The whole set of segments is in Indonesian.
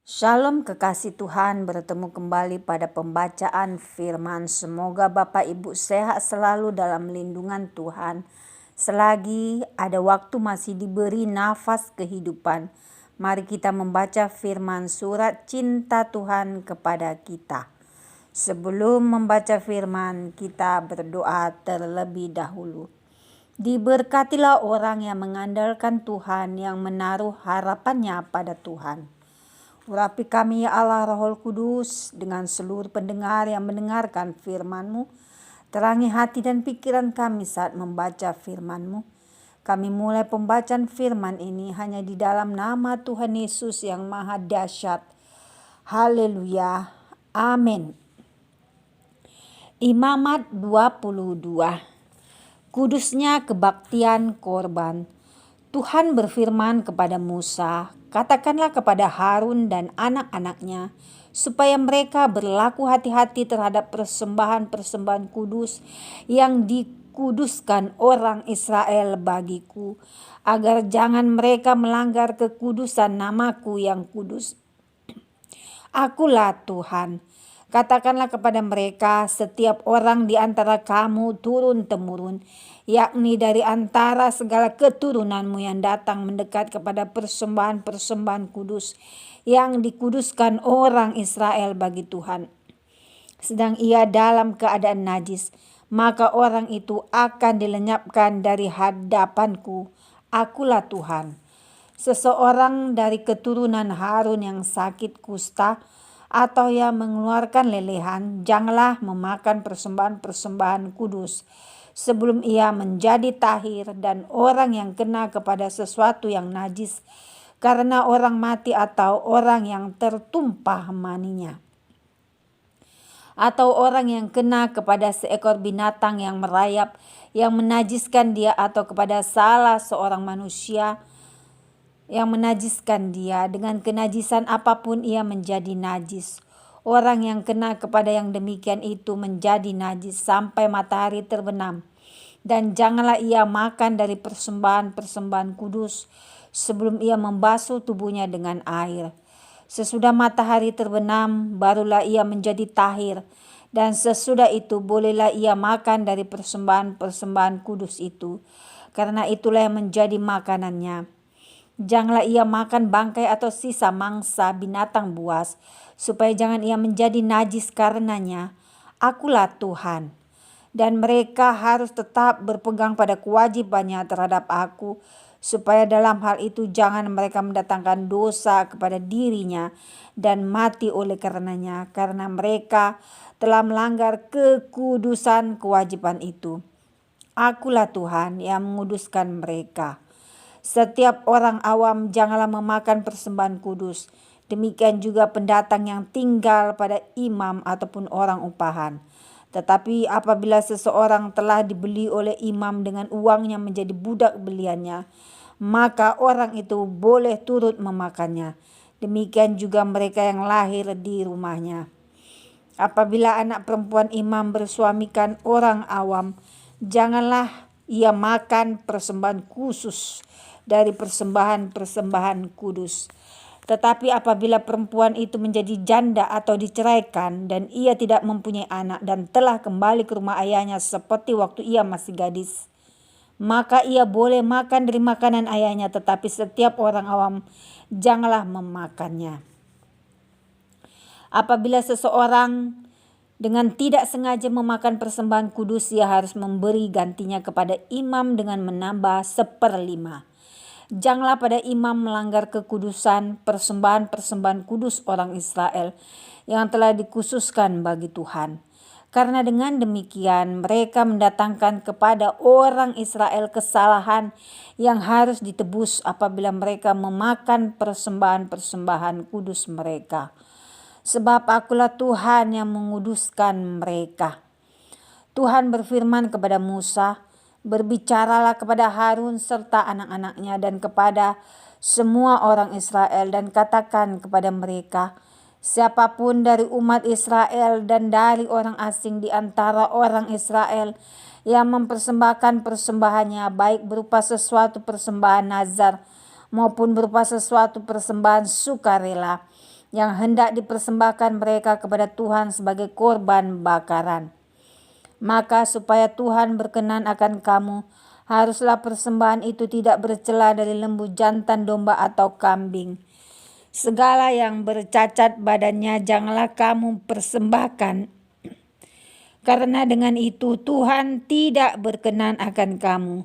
Shalom kekasih Tuhan, bertemu kembali pada pembacaan firman. Semoga Bapak Ibu sehat selalu dalam lindungan Tuhan. Selagi ada waktu masih diberi nafas kehidupan, mari kita membaca firman surat cinta Tuhan kepada kita. Sebelum membaca firman, kita berdoa terlebih dahulu. Diberkatilah orang yang mengandalkan Tuhan, yang menaruh harapannya pada Tuhan. Urapi kami ya Allah Roh Kudus dengan seluruh pendengar yang mendengarkan firman-Mu. Terangi hati dan pikiran kami saat membaca firman-Mu. Kami mulai pembacaan firman ini hanya di dalam nama Tuhan Yesus yang maha dahsyat. Haleluya. Amin. Imamat 22. Kudusnya kebaktian korban. Tuhan berfirman kepada Musa, "Katakanlah kepada Harun dan anak-anaknya, supaya mereka berlaku hati-hati terhadap persembahan-persembahan kudus yang dikuduskan orang Israel bagiku, agar jangan mereka melanggar kekudusan namaku yang kudus. Akulah Tuhan. Katakanlah kepada mereka, setiap orang di antara kamu turun-temurun, yakni dari antara segala keturunanmu yang datang mendekat kepada persembahan-persembahan kudus yang dikuduskan orang Israel bagi Tuhan, sedang ia dalam keadaan najis, maka orang itu akan dilenyapkan dari hadapanku. Akulah Tuhan. Seseorang dari keturunan Harun yang sakit kusta atau yang mengeluarkan lelehan, janganlah memakan persembahan-persembahan kudus sebelum ia menjadi tahir, dan orang yang kena kepada sesuatu yang najis karena orang mati atau orang yang tertumpah maninya, atau orang yang kena kepada seekor binatang yang merayap yang menajiskan dia, atau kepada salah seorang manusia yang menajiskan dia, dengan kenajisan apapun ia menjadi najis. Orang yang kena kepada yang demikian itu menjadi najis sampai matahari terbenam. Dan janganlah ia makan dari persembahan-persembahan kudus sebelum ia membasuh tubuhnya dengan air. Sesudah matahari terbenam barulah ia menjadi tahir, dan sesudah itu bolehlah ia makan dari persembahan-persembahan kudus itu, karena itulah yang menjadi makanannya. Janganlah ia makan bangkai atau sisa mangsa binatang buas, supaya jangan ia menjadi najis karenanya. Akulah Tuhan. Dan mereka harus tetap berpegang pada kewajibannya terhadap aku, supaya dalam hal itu jangan mereka mendatangkan dosa kepada dirinya dan mati oleh karenanya, karena mereka telah melanggar kekudusan kewajiban itu. Akulah Tuhan yang menguduskan mereka. Setiap orang awam janganlah memakan persembahan kudus. Demikian juga pendatang yang tinggal pada imam ataupun orang upahan. Tetapi apabila seseorang telah dibeli oleh imam dengan uangnya menjadi budak beliannya, maka orang itu boleh turut memakannya. Demikian juga mereka yang lahir di rumahnya. Apabila anak perempuan imam bersuamikan orang awam, janganlah ia makan persembahan khusus dari persembahan-persembahan kudus. Tetapi apabila perempuan itu menjadi janda atau diceraikan, dan ia tidak mempunyai anak dan telah kembali ke rumah ayahnya seperti waktu ia masih gadis, maka ia boleh makan dari makanan ayahnya, tetapi setiap orang awam janganlah memakannya. Apabila seseorang dengan tidak sengaja memakan persembahan kudus, ia harus memberi gantinya kepada imam dengan menambah 1/5. Janganlah pada imam melanggar kekudusan persembahan-persembahan kudus orang Israel yang telah dikhususkan bagi Tuhan. Karena dengan demikian mereka mendatangkan kepada orang Israel kesalahan yang harus ditebus apabila mereka memakan persembahan-persembahan kudus mereka. Sebab akulah Tuhan yang menguduskan mereka. Tuhan berfirman kepada Musa, "Berbicaralah kepada Harun serta anak-anaknya dan kepada semua orang Israel, dan katakan kepada mereka, siapapun dari umat Israel dan dari orang asing di antara orang Israel yang mempersembahkan persembahannya, baik berupa sesuatu persembahan nazar maupun berupa sesuatu persembahan sukarela, yang hendak dipersembahkan mereka kepada Tuhan sebagai korban bakaran. Maka supaya Tuhan berkenan akan kamu, haruslah persembahan itu tidak bercela dari lembu jantan, domba atau kambing. Segala yang bercacat badannya janganlah kamu persembahkan, karena dengan itu Tuhan tidak berkenan akan kamu.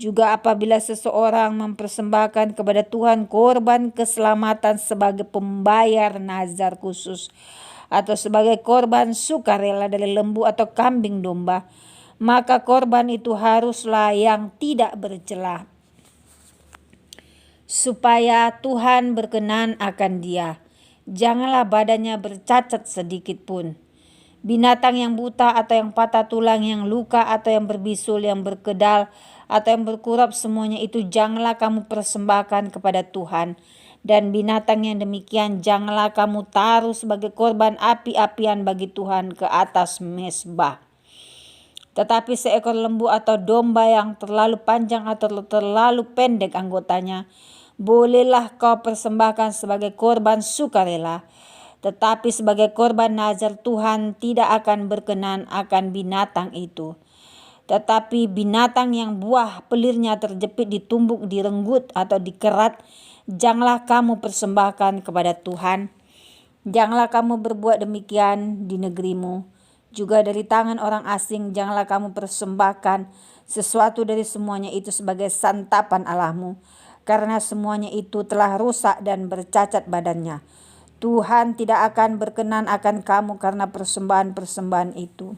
Juga apabila seseorang mempersembahkan kepada Tuhan korban keselamatan sebagai pembayar nazar khusus, atau sebagai korban sukarela dari lembu atau kambing domba, maka korban itu haruslah yang tidak bercela, supaya Tuhan berkenan akan dia. Janganlah badannya bercacat sedikit pun. Binatang yang buta atau yang patah tulang, yang luka atau yang berbisul, yang berkedal atau yang berkurap, semuanya itu janganlah kamu persembahkan kepada Tuhan. Dan binatang yang demikian janganlah kamu taruh sebagai korban api-apian bagi Tuhan ke atas mezbah. Tetapi seekor lembu atau domba yang terlalu panjang atau terlalu pendek anggotanya, bolehlah kau persembahkan sebagai korban sukarela. Tetapi sebagai korban nazar Tuhan tidak akan berkenan akan binatang itu. Tetapi binatang yang buah pelirnya terjepit di tumbuk, direnggut atau dikerat, janganlah kamu persembahkan kepada Tuhan. Janganlah kamu berbuat demikian di negerimu. Juga dari tangan orang asing janganlah kamu persembahkan sesuatu dari semuanya itu sebagai santapan Allahmu, karena semuanya itu telah rusak dan bercacat badannya. Tuhan tidak akan berkenan akan kamu karena persembahan-persembahan itu.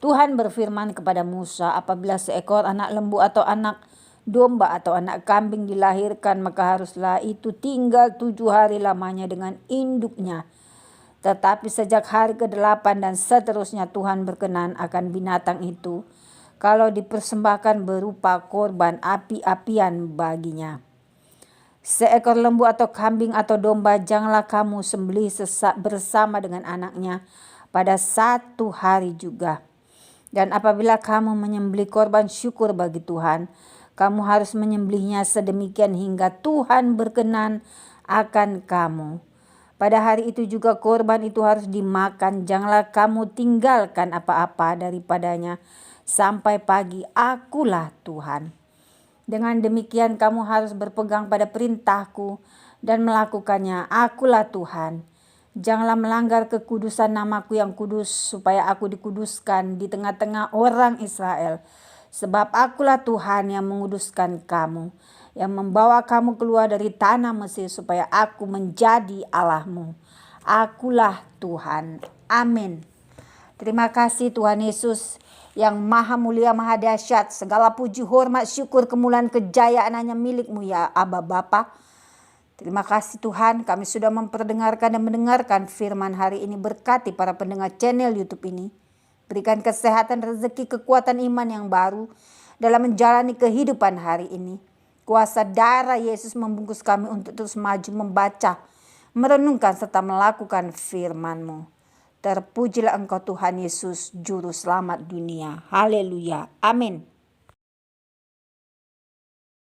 Tuhan berfirman kepada Musa, apabila seekor anak lembu atau anak domba atau anak kambing dilahirkan, maka haruslah itu tinggal 7 hari lamanya dengan induknya. Tetapi sejak hari ke-8 dan seterusnya Tuhan berkenan akan binatang itu, kalau dipersembahkan berupa korban api-apian baginya. Seekor lembu atau kambing atau domba janganlah kamu sembelih bersama dengan anaknya pada 1 hari juga. Dan apabila kamu menyembelih korban syukur bagi Tuhan, kamu harus menyembelihnya sedemikian hingga Tuhan berkenan akan kamu. Pada hari itu juga korban itu harus dimakan, janganlah kamu tinggalkan apa-apa daripadanya sampai pagi. Akulah Tuhan. Dengan demikian kamu harus berpegang pada perintahku dan melakukannya. Akulah Tuhan. Janganlah melanggar kekudusan namaku yang kudus, supaya aku dikuduskan di tengah-tengah orang Israel. Sebab akulah Tuhan yang menguduskan kamu, yang membawa kamu keluar dari tanah Mesir, supaya aku menjadi Allahmu. Akulah Tuhan. Amin. Terima kasih Tuhan Yesus yang maha mulia, maha dahsyat. Segala puji, hormat, syukur, kemuliaan, kejayaan hanya milik-Mu ya Aba Bapa. Terima kasih Tuhan, kami sudah memperdengarkan dan mendengarkan firman hari ini. Berkati para pendengar channel YouTube ini. Berikan kesehatan, rezeki, kekuatan iman yang baru dalam menjalani kehidupan hari ini. Kuasa darah Yesus membungkus kami untuk terus maju membaca, merenungkan serta melakukan firman-Mu. Terpujilah Engkau Tuhan Yesus, Juru Selamat dunia. Haleluya. Amin.